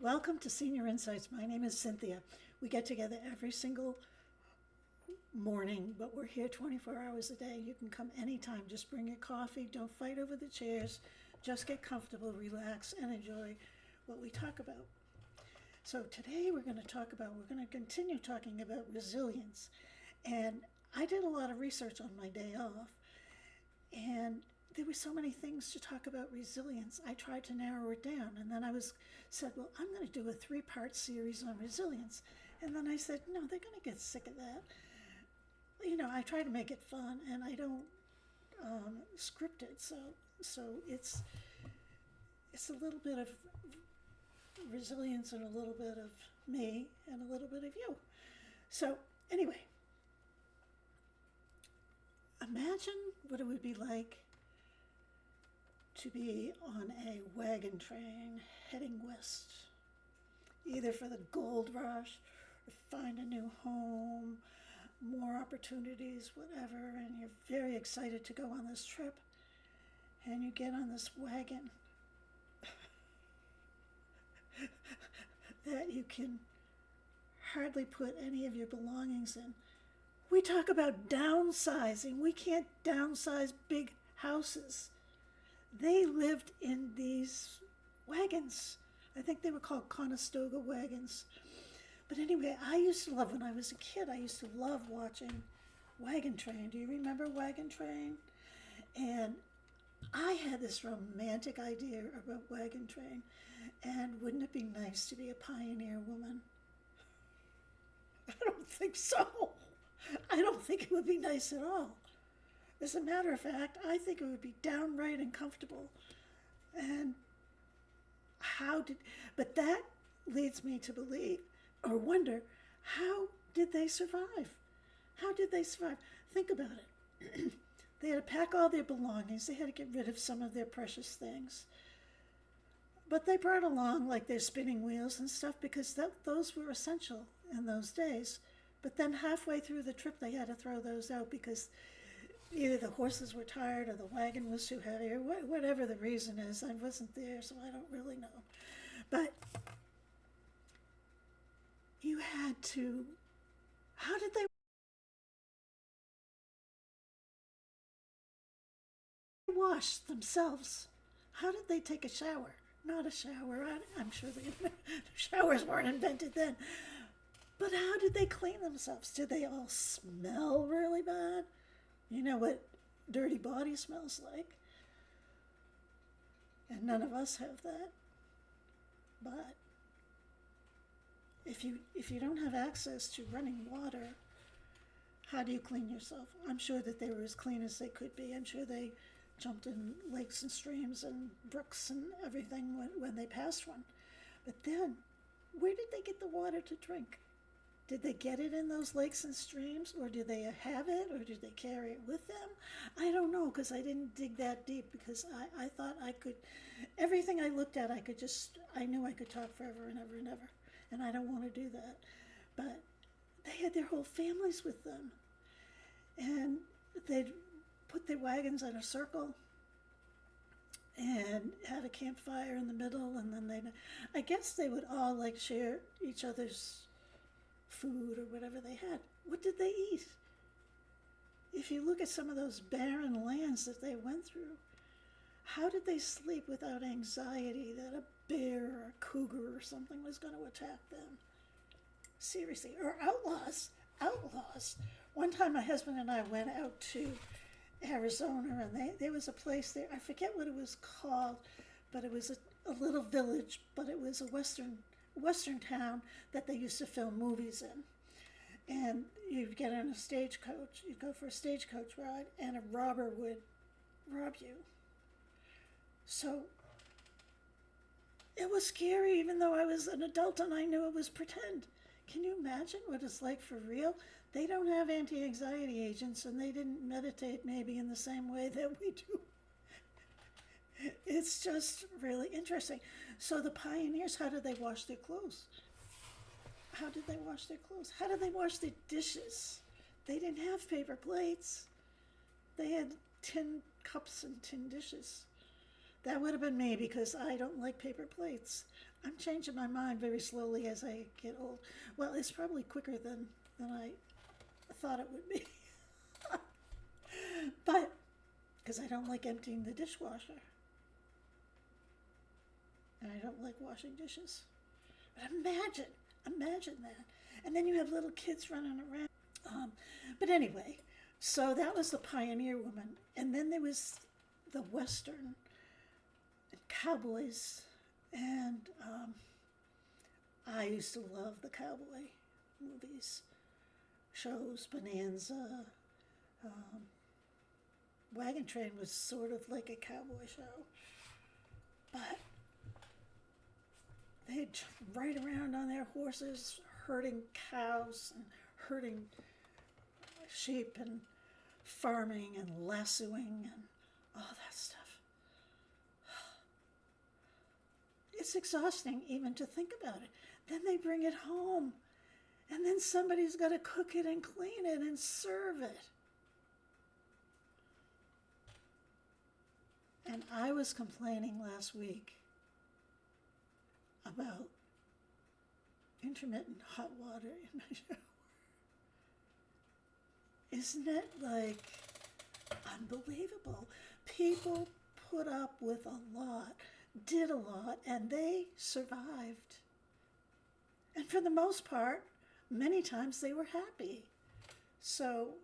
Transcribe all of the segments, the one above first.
Welcome to Senior Insights. My name is Cynthia. We get together every single morning, but we're here 24 hours a day. You can come anytime. Just bring your coffee. Don't fight over the chairs. Just get comfortable, relax, and enjoy what we talk about. So today we're going to continue talking about resilience. And I did a lot of research on my day off. And there were so many things to talk about resilience. I tried to narrow it down, and then said, well, I'm going to do a 3-part series on resilience. And then I said, no, they're going to get sick of that. I try to make it fun, and I don't script it. So it's a little bit of resilience and a little bit of me and a little bit of you. So anyway, imagine what it would be like to be on a wagon train heading west, either for the gold rush or find a new home, more opportunities, whatever, and you're very excited to go on this trip, and you get on this wagon that you can hardly put any of your belongings in. We talk about downsizing. We can't downsize big houses. They lived in these wagons. I think they were called Conestoga wagons. But anyway, I used to love, when I was a kid, I used to love watching Wagon Train. Do you remember Wagon Train? And I had this romantic idea about Wagon Train. And wouldn't it be nice to be a pioneer woman? I don't think so. I don't think it would be nice at all. As a matter of fact, I think it would be downright uncomfortable. And but that leads me to believe or wonder, how did they survive? How did they survive? Think about it. They had to pack all their belongings. They had to get rid of some of their precious things. But they brought along like their spinning wheels and stuff because those were essential in those days. But then halfway through the trip, they had to throw those out because either the horses were tired or the wagon was too heavy or whatever the reason is. I wasn't there, so I don't really know. But you had to, how did they wash themselves? How did they take a shower? Not a shower. I'm sure the showers weren't invented then. But how did they clean themselves? Did they all smell really bad? You know what dirty body smells like. And none of us have that. But if you don't have access to running water, how do you clean yourself? I'm sure that they were as clean as they could be. I'm sure they jumped in lakes and streams and brooks and everything when they passed one. But then, where did they get the water to drink? Did they get it in those lakes and streams, or did they have it, or did they carry it with them? I don't know, because I didn't dig that deep, because I thought I could, everything I looked at, I knew I could talk forever and ever and ever, and I don't want to do that. But they had their whole families with them, and they'd put their wagons in a circle and have a campfire in the middle, and then I guess they would all like share each other's food or whatever they had. What did they eat? If you look at some of those barren lands that they went through, how did they sleep without anxiety that a bear or a cougar or something was going to attack them? Seriously, or outlaws. One time my husband and I went out to Arizona, and there was a place there, I forget what it was called, but it was a little village, but it was a western town that they used to film movies in. And you'd get on a stagecoach, you'd go for a stagecoach ride, and a robber would rob you. So it was scary, even though I was an adult and I knew it was pretend. Can you imagine what it's like for real? They don't have anti-anxiety agents, and they didn't meditate maybe in the same way that we do. It's just really interesting. So the pioneers, how did they wash their clothes? How did they wash their clothes? How did they wash their dishes? They didn't have paper plates. They had tin cups and tin dishes. That would have been me, because I don't like paper plates. I'm changing my mind very slowly as I get old. Well, it's probably quicker than I thought it would be. But, because I don't like emptying the dishwasher. And I don't like washing dishes. But imagine that. And then you have little kids running around. But anyway, so that was the pioneer woman. And then there was the Western and cowboys. And I used to love the cowboy movies, shows, Bonanza. Wagon Train was sort of like a cowboy show. But they'd ride around on their horses, herding cows and herding sheep and farming and lassoing and all that stuff. It's exhausting even to think about it. Then they bring it home, and then somebody's got to cook it and clean it and serve it. And I was complaining last week about intermittent hot water in my shower. Isn't it like unbelievable? People put up with a lot, did a lot, and they survived. And for the most part, many times they were happy. So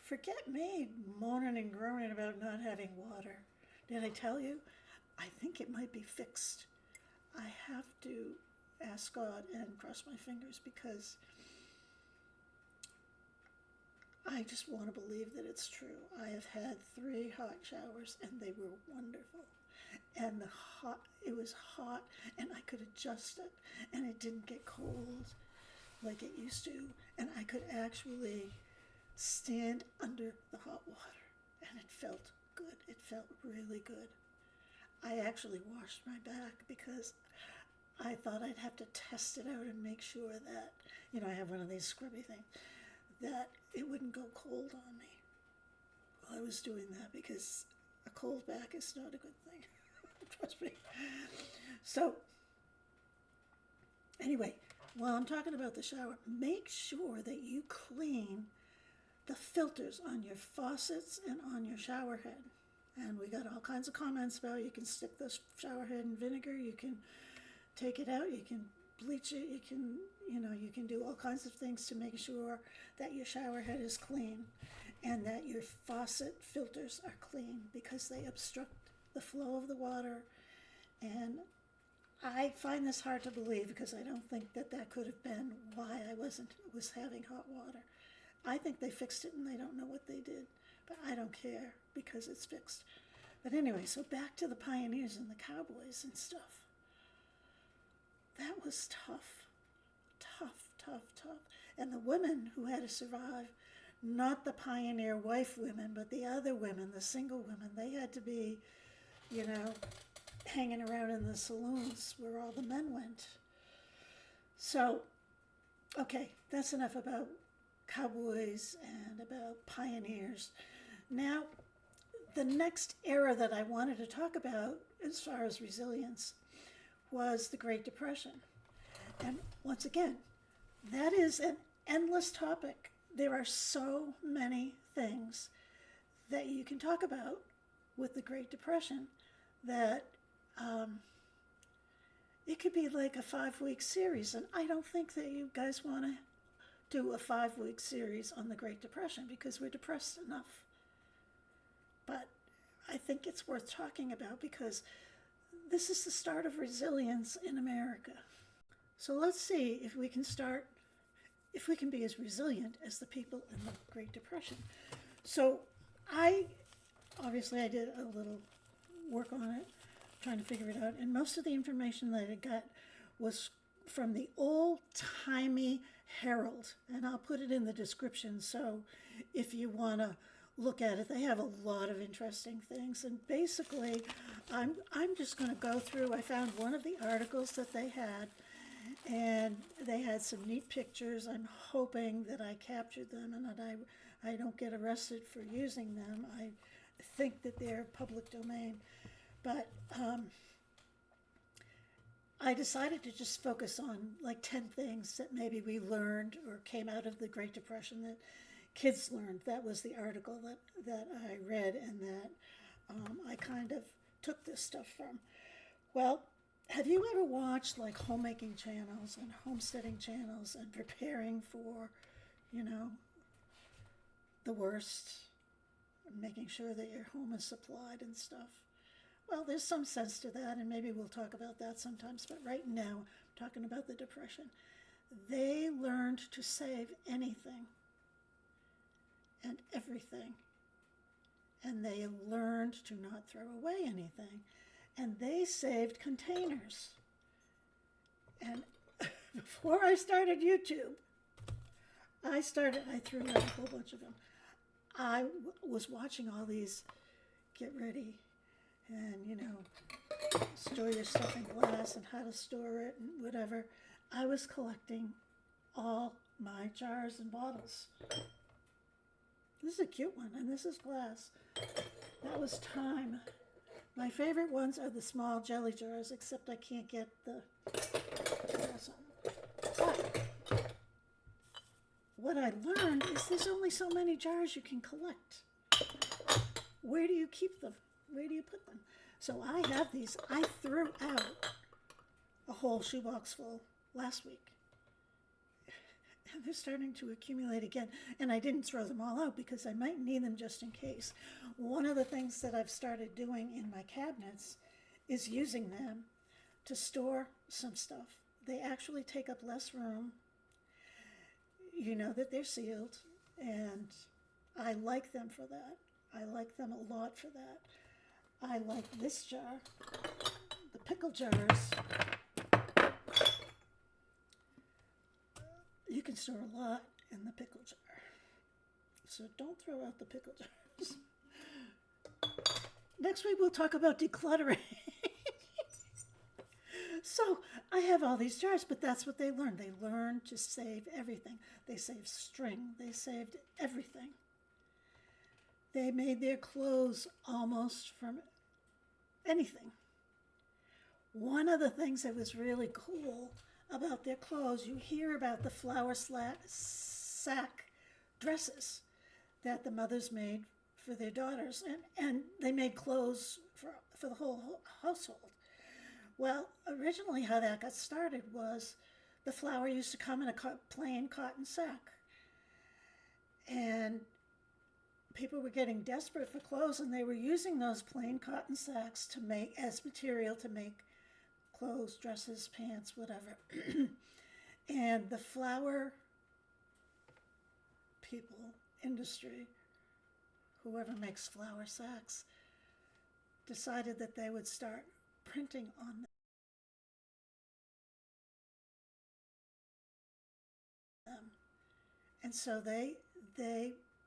forget me moaning and groaning about not having water. Did I tell you? I think it might be fixed. I have to ask God and cross my fingers because I just want to believe that it's true. I have had 3 hot showers and they were wonderful. And it was hot and I could adjust it and it didn't get cold like it used to. And I could actually stand under the hot water and it felt good. It felt really good. I actually washed my back because I thought I'd have to test it out and make sure that, I have one of these scrubby things, that it wouldn't go cold on me. Well, I was doing that because a cold back is not a good thing. Trust me. So, anyway, while I'm talking about the shower, make sure that you clean the filters on your faucets and on your shower head. And we got all kinds of comments about you can stick the shower head in vinegar, you can take it out, you can bleach it, you can do all kinds of things to make sure that your shower head is clean and that your faucet filters are clean because they obstruct the flow of the water. And I find this hard to believe because I don't think that could have been why I was having hot water. I think they fixed it and they don't know what they did, but I don't care because it's fixed. But anyway, so back to the pioneers and the cowboys and stuff. That was tough. And the women who had to survive, not the pioneer wife women, but the other women, the single women, they had to be, hanging around in the saloons where all the men went. So, okay, that's enough about cowboys and about pioneers. Now, the next era that I wanted to talk about as far as resilience was the Great Depression. And once again, that is an endless topic. There are so many things that you can talk about with the Great Depression that it could be like a 5-week series. And I don't think that you guys want to do a 5-week series on the Great Depression because we're depressed enough. But I think it's worth talking about because this is the start of resilience in America. So let's see if we can be as resilient as the people in the Great Depression. So I did a little work on it, trying to figure it out, and most of the information that I got was from the old-timey Herald, and I'll put it in the description, so if you want to look at it, they have a lot of interesting things. And basically, I'm just going to go through. I found one of the articles that they had, and they had some neat pictures. I'm hoping that I captured them and that I don't get arrested for using them. I think that they're public domain. But I decided to just focus on like 10 things that maybe we learned or came out of the Great Depression that kids learned. That was the article that I read and that I kind of took this stuff from. Well, have you ever watched like homemaking channels and homesteading channels and preparing for, you know, the worst, making sure that your home is supplied and stuff? Well, there's some sense to that, and maybe we'll talk about that sometimes, but right now, I'm talking about the Depression. They learned to save anything and everything, and they learned to not throw away anything, and they saved containers. And before I started YouTube, I threw out a whole bunch of them. I was watching all these get ready and, you know, store your stuff in glass and how to store it and whatever. I was collecting all my jars and bottles. This is a cute one, and this is glass. That was time. My favorite ones are the small jelly jars, except I can't get the glass on them. But what I learned is there's only so many jars you can collect. Where do you keep them? Where do you put them? So I have these. I threw out a whole shoebox full last week. And they're starting to accumulate again. And I didn't throw them all out because I might need them just in case. One of the things that I've started doing in my cabinets is using them to store some stuff. They actually take up less room. You know that they're sealed, and I like them for that. I like them a lot for that. I like this jar, the pickle jars. You can store a lot in the pickle jar. So don't throw out the pickle jars. Next week we'll talk about decluttering. So I have all these jars, but that's what they learned. They learned to save everything. They saved string. They saved everything. They made their clothes almost from anything. One of the things that was really cool about their clothes, you hear about the flour sack dresses that the mothers made for their daughters, and they made clothes for the whole household. Well, originally how that got started was the flour used to come in a plain cotton sack. And people were getting desperate for clothes, and they were using those plain cotton sacks to make as material to make clothes, dresses, pants, whatever. And the flour people, industry, whoever makes flour sacks, decided that they would start printing on them. And so they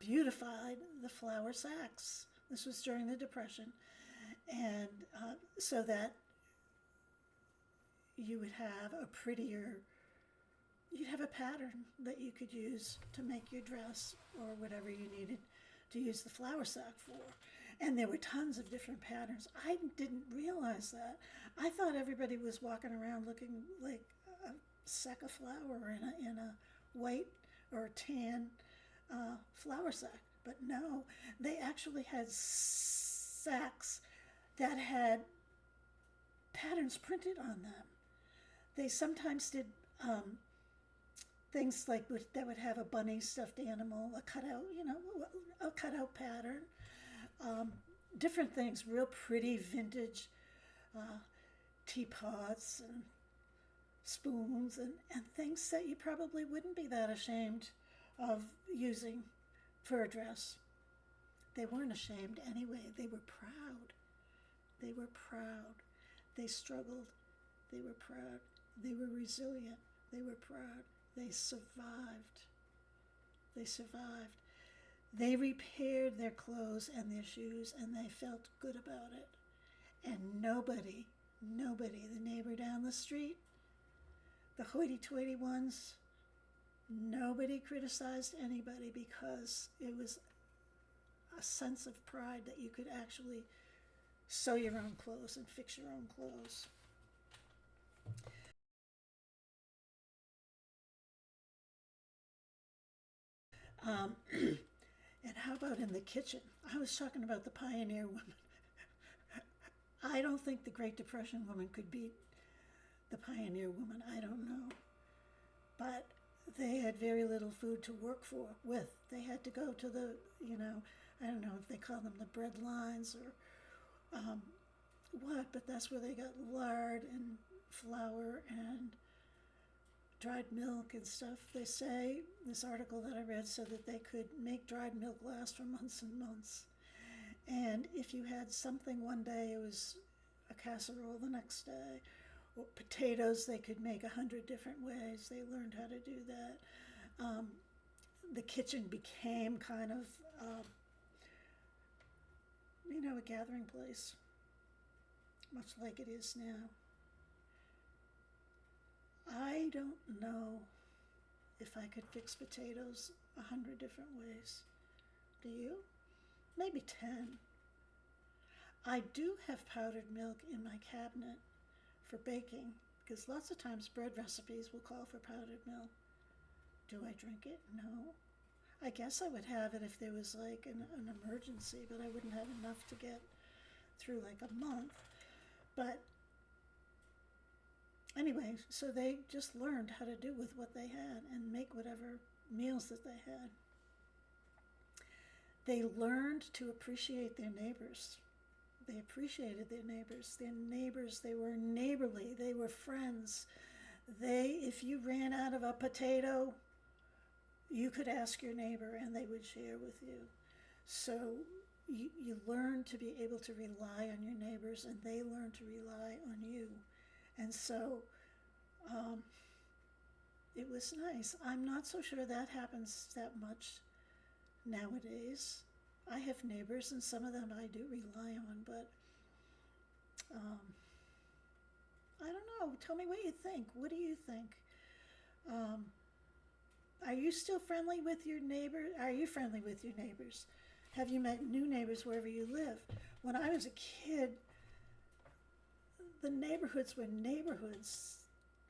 beautified the flour sacks. This was during the Depression. And so that you would have a prettier, you'd have a pattern that you could use to make your dress or whatever you needed to use the flour sack for. And there were tons of different patterns. I didn't realize that. I thought everybody was walking around looking like a sack of flour in a white or tan flour sack. But no, they actually had sacks that had patterns printed on them. They sometimes did things like that would have a bunny stuffed animal, a cutout, a cutout pattern. Different things, real pretty vintage teapots and spoons and things that you probably wouldn't be that ashamed of using for a dress. They weren't ashamed anyway. They were proud. They were proud. They struggled. They were proud. They were resilient. They were proud. They survived. They survived. They repaired their clothes and their shoes, and they felt good about it. And nobody, the neighbor down the street, the hoity-toity ones, nobody criticized anybody because it was a sense of pride that you could actually sew your own clothes and fix your own clothes. Um, and how about in the kitchen? I was talking about the pioneer woman. I don't think the Great Depression woman could beat the pioneer woman. I don't know. But they had very little food to work with. They had to go to the, I don't know if they call them the bread lines or what, but that's where they got lard and flour and dried milk and stuff. They say, this article that I read said that they could make dried milk last for months and months. And if you had something one day, it was a casserole the next day. Or potatoes, they could make 100 different ways. They learned how to do that. The kitchen became kind of, a gathering place, much like it is now. I don't know if I could fix potatoes 100 different ways. Do you? Maybe 10. I do have powdered milk in my cabinet for baking, because lots of times bread recipes will call for powdered milk. Do I drink it? No. I guess I would have it if there was like an emergency, but I wouldn't have enough to get through like a month. But anyway, so they just learned how to do with what they had and make whatever meals that they had. They learned to appreciate their neighbors. They appreciated their neighbors. They were neighborly. They were friends. If you ran out of a potato, you could ask your neighbor and they would share with you. So you learn to be able to rely on your neighbors, and they learn to rely on you. And so it was nice. I'm not so sure that happens that much nowadays. I have neighbors, and some of them I do rely on, but I don't know. Tell me what you think. What do you think? Are you still friendly with your neighbors? Are you friendly with your neighbors? Have you met new neighbors wherever you live? When I was a kid, the neighborhoods were neighborhoods.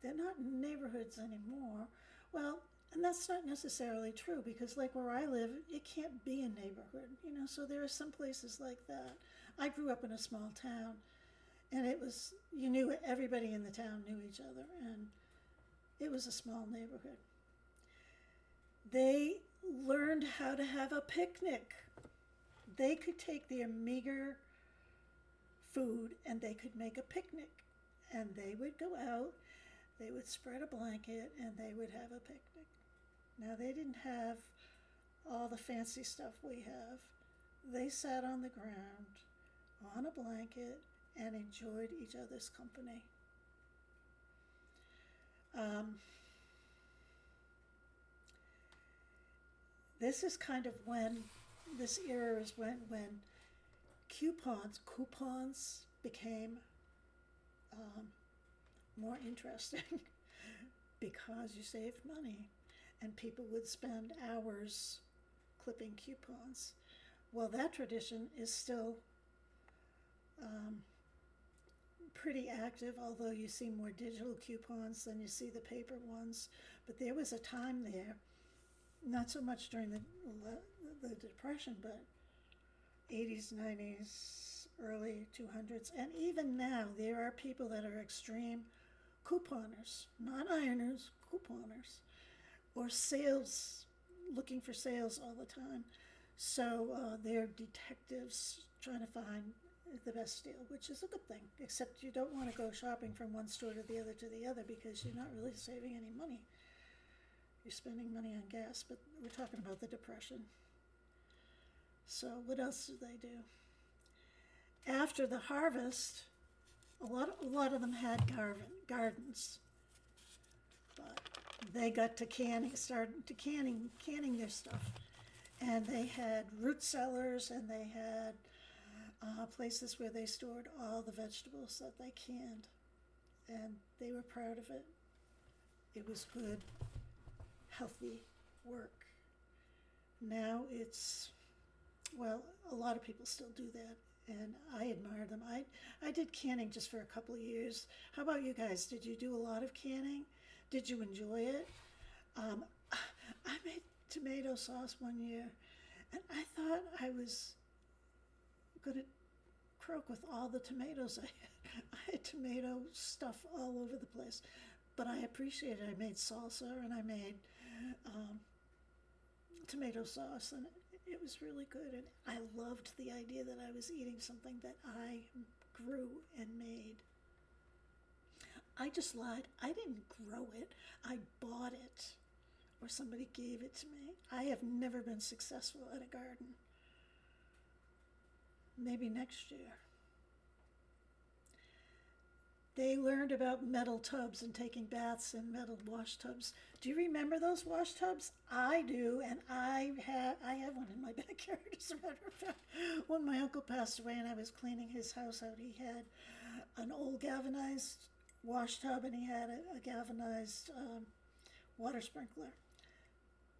They're not neighborhoods anymore. Well, and that's not necessarily true, because like where I live, it can't be a neighborhood, so there are some places like that. I grew up in a small town, and you knew everybody in the town knew each other, and it was a small neighborhood. They learned how to have a picnic. They could take their meager food and they could make a picnic, and they would go out, they would spread a blanket, and they would have a picnic. Now, they didn't have all the fancy stuff we have. They sat on the ground on a blanket and enjoyed each other's company. This is kind of this era is when coupons became more interesting because you saved money, and people would spend hours clipping coupons. Well, that tradition is still pretty active, although you see more digital coupons than you see the paper ones. But there was a time there, not so much during the Depression, but 80s, 90s, early 200s, and even now there are people that are extreme couponers, not ironers, couponers, or looking for sales all the time. So they're detectives trying to find the best deal, which is a good thing, except you don't want to go shopping from one store to the other because you're not really saving any money. You're spending money on gas, but we're talking about the Depression. So what else did they do? After the harvest, a lot of them had gardens, but they got to canning their stuff, and they had root cellars, and they had places where they stored all the vegetables that they canned, and they were proud of it. It was good, healthy work. Now a lot of people still do that, and I admire them. I did canning just for a couple of years. How about you guys? Did you do a lot of canning? Did you enjoy it? I made tomato sauce one year, and I thought I was going to croak with all the tomatoes I had. I had tomato stuff all over the place, but I appreciated it. I made salsa and I made tomato sauce, and it was really good. And I loved the idea that I was eating something that I grew and made. I just lied. I didn't grow it. I bought it, or somebody gave it to me. I have never been successful at a garden. Maybe next year. They learned about metal tubs and taking baths in metal wash tubs. Do you remember those wash tubs? I do, and I have one in my backyard, as a matter of fact. When my uncle passed away and I was cleaning his house out, he had an old galvanized wash tub, and he had a galvanized water sprinkler.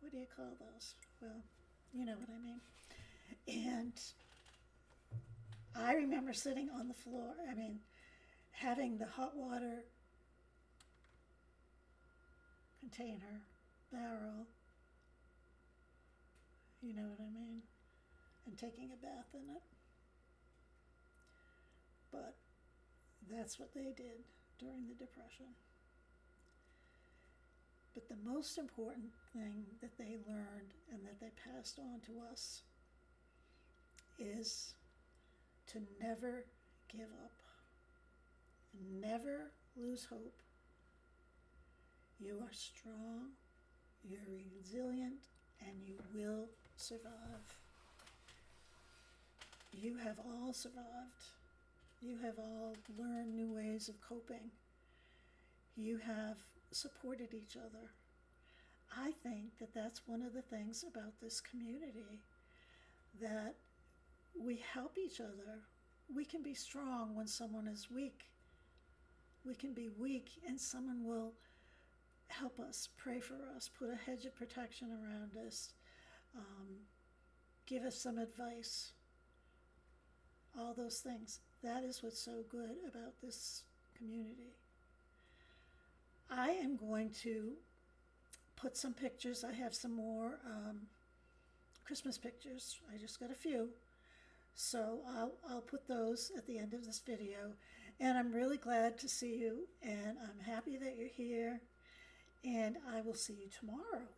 What do you call those? Well, you know what I mean. And I remember sitting on the floor, having the hot water container, barrel, you know what I mean, and taking a bath in it. But that's what they did during the Depression. But the most important thing that they learned and that they passed on to us is to never give up. Never lose hope. You are strong, you're resilient, and you will survive. You have all survived. You have all learned new ways of coping. You have supported each other. I think that that's one of the things about this community, that we help each other. We can be strong when someone is weak. We can be weak and someone will help us, pray for us, put a hedge of protection around us, give us some advice, all those things. That is what's so good about this community. I am going to put some pictures. I have some more Christmas pictures. I just got a few. So I'll put those at the end of this video. And I'm really glad to see you, and I'm happy that you're here, and I will see you tomorrow.